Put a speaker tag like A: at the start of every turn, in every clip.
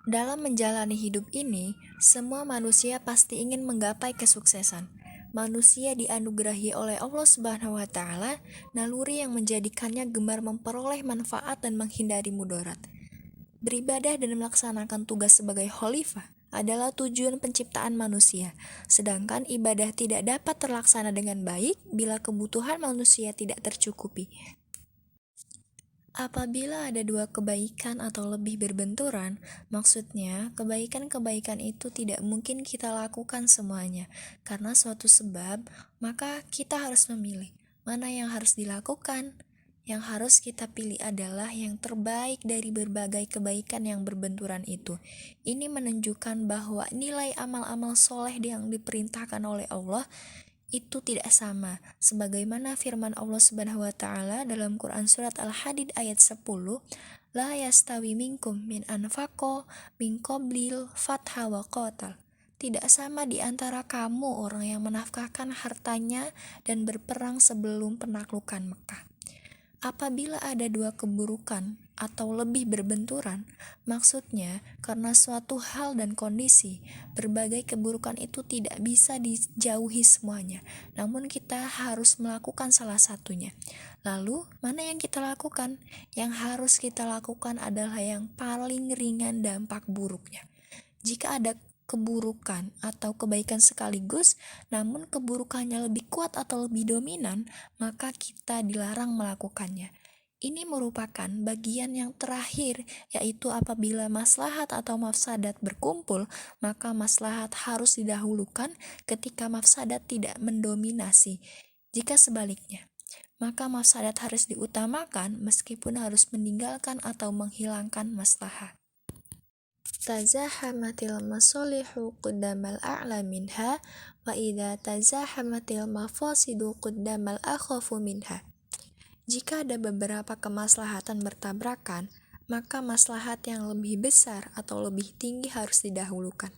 A: Dalam menjalani hidup ini, semua manusia pasti ingin menggapai kesuksesan. Manusia dianugerahi oleh Allah Subhanahu wa taala naluri yang menjadikannya gemar memperoleh manfaat dan menghindari mudarat. Beribadah dan melaksanakan tugas sebagai khalifah adalah tujuan penciptaan manusia, sedangkan ibadah tidak dapat terlaksana dengan baik bila kebutuhan manusia tidak tercukupi. Apabila ada dua kebaikan atau lebih berbenturan, maksudnya kebaikan-kebaikan itu tidak mungkin kita lakukan semuanya. Karena suatu sebab, maka kita harus memilih mana yang harus dilakukan. Yang harus kita pilih adalah yang terbaik dari berbagai kebaikan yang berbenturan itu. Ini menunjukkan bahwa nilai amal-amal soleh yang diperintahkan oleh Allah itu tidak sama sebagaimana firman Allah Subhanahu wa taala dalam Quran surat Al-Hadid ayat 10, la yastawi minkum min anfaqo min qablil fatha wa qatal. Tidak sama di antara kamu orang yang menafkahkan hartanya dan berperang sebelum penaklukan Mekah. Apabila ada dua keburukan atau lebih berbenturan, maksudnya karena suatu hal dan kondisi, berbagai keburukan itu tidak bisa dijauhi semuanya, namun kita harus melakukan salah satunya. Lalu, mana yang kita lakukan? Yang harus kita lakukan adalah yang paling ringan dampak buruknya. Jika ada keburukan atau kebaikan sekaligus, namun keburukannya lebih kuat atau lebih dominan, maka kita dilarang melakukannya. Ini merupakan bagian yang terakhir, yaitu apabila maslahat atau mafsadat berkumpul, maka maslahat harus didahulukan ketika mafsadat tidak mendominasi. Jika sebaliknya, maka mafsadat harus diutamakan meskipun harus meninggalkan atau menghilangkan maslahat. Tazahamatil masolihu quddamal a'la minha wa idza tazahamatil mafasidu quddamal akhafu minha. Jika ada beberapa kemaslahatan bertabrakan, maka maslahat yang lebih besar atau lebih tinggi harus didahulukan.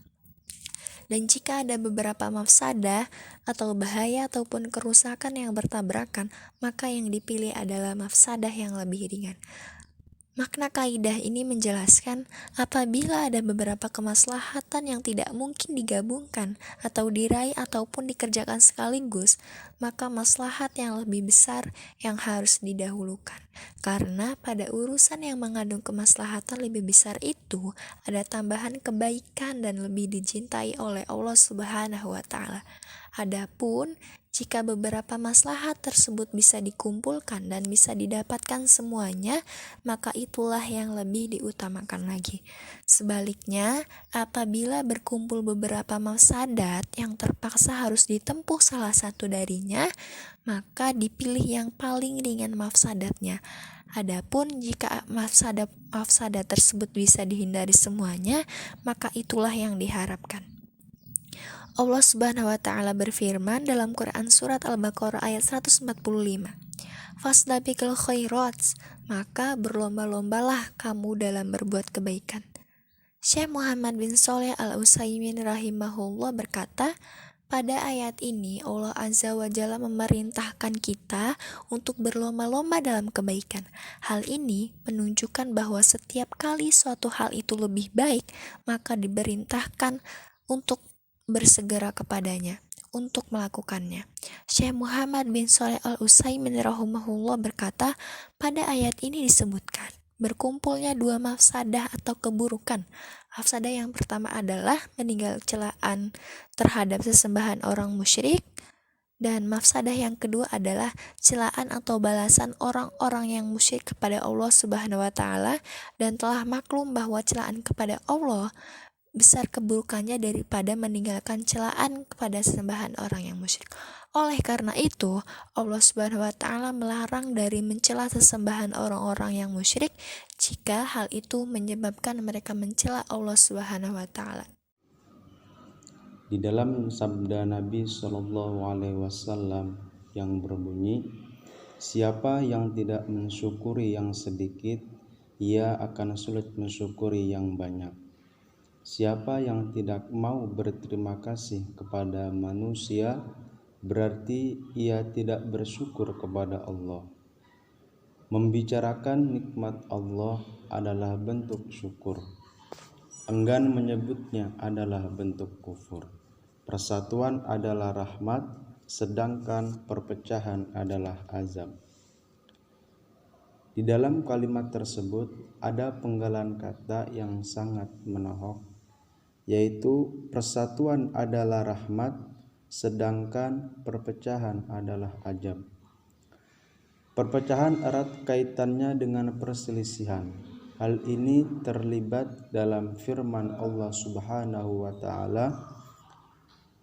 A: Dan jika ada beberapa mafsadah atau bahaya ataupun kerusakan yang bertabrakan, maka yang dipilih adalah mafsadah yang lebih ringan. Makna kaidah ini menjelaskan apabila ada beberapa kemaslahatan yang tidak mungkin digabungkan atau diraih ataupun dikerjakan sekaligus, maka maslahat yang lebih besar yang harus didahulukan. Karena pada urusan yang mengandung kemaslahatan lebih besar itu ada tambahan kebaikan dan lebih dicintai oleh Allah Subhanahu wa taala. Adapun jika beberapa maslahat tersebut bisa dikumpulkan dan bisa didapatkan semuanya, maka itulah yang lebih diutamakan lagi. Sebaliknya, apabila berkumpul beberapa mafsadat yang terpaksa harus ditempuh salah satu darinya, maka dipilih yang paling ringan mafsadatnya. Adapun jika mafsadat tersebut bisa dihindari semuanya, maka itulah yang diharapkan. Allah Subhanahu wa taala berfirman dalam Quran surat Al-Baqarah ayat 145. Fasdabiqul khairat, maka berlomba-lombalah kamu dalam berbuat kebaikan. Syekh Muhammad bin Shalih Al-Utsaimin rahimahullah berkata, pada ayat ini Allah Azza wa Jalla memerintahkan kita untuk berlomba-lomba dalam kebaikan. Hal ini menunjukkan bahwa setiap kali suatu hal itu lebih baik, maka diperintahkan untuk bersegera kepadanya, untuk melakukannya. Syekh Muhammad bin Shalih Al-Utsaimin rahimahullah berkata, pada ayat ini disebutkan berkumpulnya dua mafsadah atau keburukan. Mafsadah yang pertama adalah meninggal celaan terhadap sesembahan orang musyrik, dan mafsadah yang kedua adalah celaan atau balasan orang-orang yang musyrik kepada Allah Subhanahu wa taala dan telah maklum bahwa celaan kepada Allah besar keburukannya daripada meninggalkan celaan kepada sembahan orang yang musyrik. Oleh karena itu, Allah Subhanahu wa taala melarang dari mencela sesembahan orang-orang yang musyrik jika hal itu menyebabkan mereka mencela Allah Subhanahu wa taala.
B: Di dalam sabda Nabi Shallallahu Alaihi Wasallam yang berbunyi, siapa yang tidak mensyukuri yang sedikit, ia akan sulit mensyukuri yang banyak. Siapa yang tidak mau berterima kasih kepada manusia, berarti ia tidak bersyukur kepada Allah. Membicarakan nikmat Allah adalah bentuk syukur. enggan menyebutnya adalah bentuk kufur. Persatuan adalah rahmat, sedangkan perpecahan adalah azab. Di dalam kalimat tersebut ada penggalan kata yang sangat menohok, yaitu persatuan adalah rahmat, sedangkan perpecahan adalah azab. Perpecahan erat kaitannya dengan perselisihan. Hal ini terlibat dalam firman Allah Subhanahu wa taala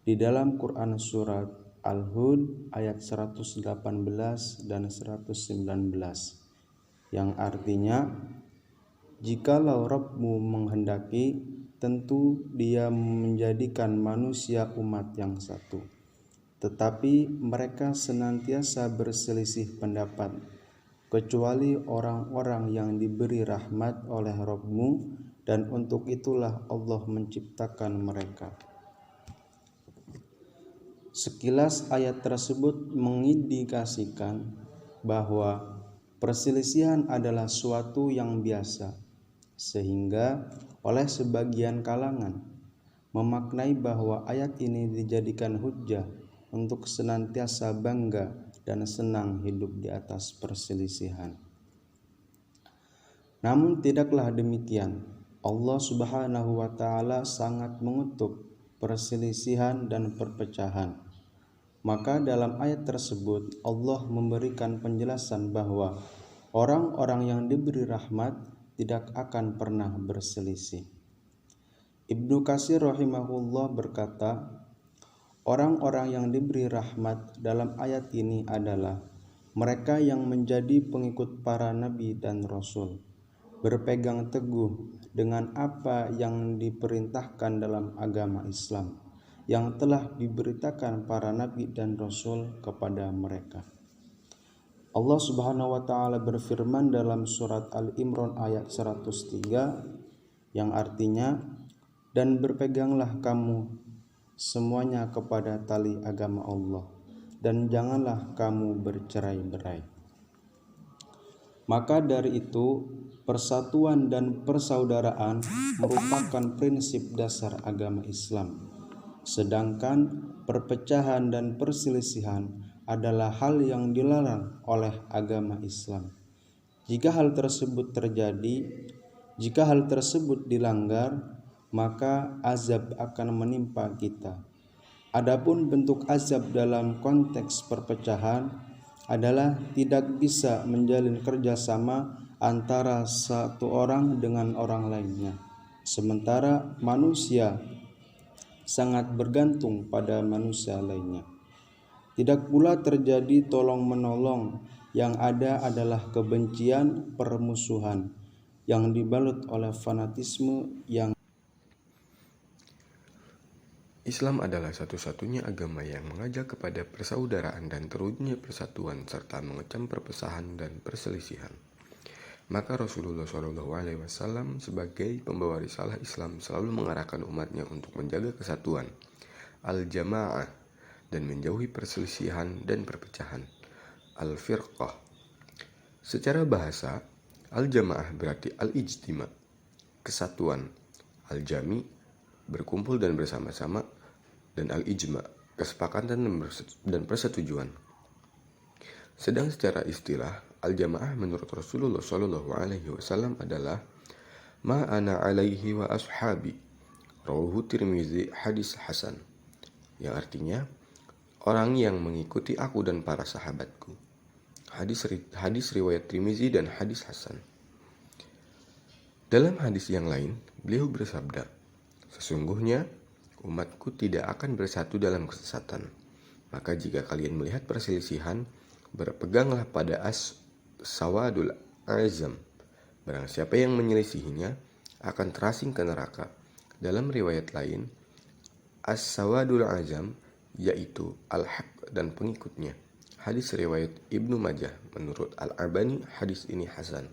B: di dalam Quran surat Al-Hud ayat 118 dan 119 yang artinya, jikalau Rabbmu menghendaki, tentu Dia menjadikan manusia umat yang satu. Tetapi mereka senantiasa berselisih pendapat, kecuali orang-orang yang diberi rahmat oleh Rabbmu, dan untuk itulah Allah menciptakan mereka. Sekilas ayat tersebut mengindikasikan bahwa perselisihan adalah suatu yang biasa, sehingga oleh sebagian kalangan memaknai bahwa ayat ini dijadikan hujjah untuk senantiasa bangga dan senang hidup di atas perselisihan. Namun tidaklah demikian. Allah Subhanahu wa taala sangat mengutuk perselisihan dan perpecahan. Maka dalam ayat tersebut Allah memberikan penjelasan bahwa orang-orang yang diberi rahmat tidak akan pernah berselisih. Ibnu Katsir rahimahullah berkata, orang-orang yang diberi rahmat dalam ayat ini adalah mereka yang menjadi pengikut para nabi dan rasul, berpegang teguh dengan apa yang diperintahkan dalam agama Islam yang telah diberitakan para nabi dan rasul kepada mereka. Allah Subhanahu wa taala berfirman dalam surat Al-Imran ayat 103 yang artinya, dan berpeganglah kamu semuanya kepada tali agama Allah, dan janganlah kamu bercerai-berai. Maka dari itu, persatuan dan persaudaraan merupakan prinsip dasar agama Islam. Sedangkan perpecahan dan perselisihan adalah hal yang dilarang oleh agama Islam. Jika hal tersebut dilanggar, maka azab akan menimpa kita. Adapun bentuk azab dalam konteks perpecahan adalah tidak bisa menjalin kerjasama antara satu orang dengan orang lainnya, sementara manusia sangat bergantung pada manusia lainnya. Tidak pula terjadi tolong-menolong, yang ada adalah kebencian, permusuhan yang dibalut oleh fanatisme yang
C: Islam adalah satu-satunya agama yang mengajak kepada persaudaraan dan terwujudnya persatuan serta mengecam perpecahan dan perselisihan. Maka Rasulullah SAW sebagai pembawa risalah Islam selalu mengarahkan umatnya untuk menjaga kesatuan, al-jamaah, dan menjauhi perselisihan dan perpecahan, al-firqah. Secara bahasa, al-jamaah berarti al-ijtima, kesatuan, al-jami, berkumpul dan bersama-sama, dan al-ijma, kesepakatan dan persetujuan. Sedang secara istilah, al-jamaah menurut Rasulullah SAW adalah ma ana alaihi wa ashabi, rawahu Tirmizi, hadis hasan, yang artinya orang yang mengikuti aku dan para sahabatku. Hadis riwayat Tirmizi dan hadis hasan. Dalam hadis yang lain, beliau bersabda, sesungguhnya umatku tidak akan bersatu dalam kesesatan. Maka jika kalian melihat perselisihan, berpeganglah pada as-sawadul azam. Barang siapa yang menyelisihinya akan terasing ke neraka. Dalam riwayat lain, as-sawadul azam yaitu al-haq dan pengikutnya. Hadis riwayat Ibnu Majah. Menurut Al-Albani, hadis ini hasan.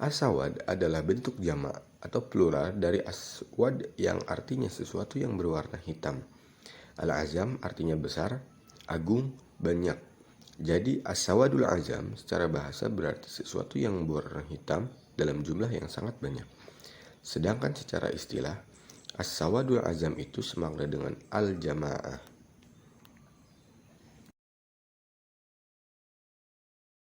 C: As-sawad adalah bentuk jamak atau plural dari aswad yang artinya sesuatu yang berwarna hitam. Al-azam artinya besar, agung, banyak. Jadi as-sawadul azam secara bahasa berarti sesuatu yang berwarna hitam dalam jumlah yang sangat banyak. Sedangkan secara istilah, as-sawadul azam itu semakna dengan al-jamaah.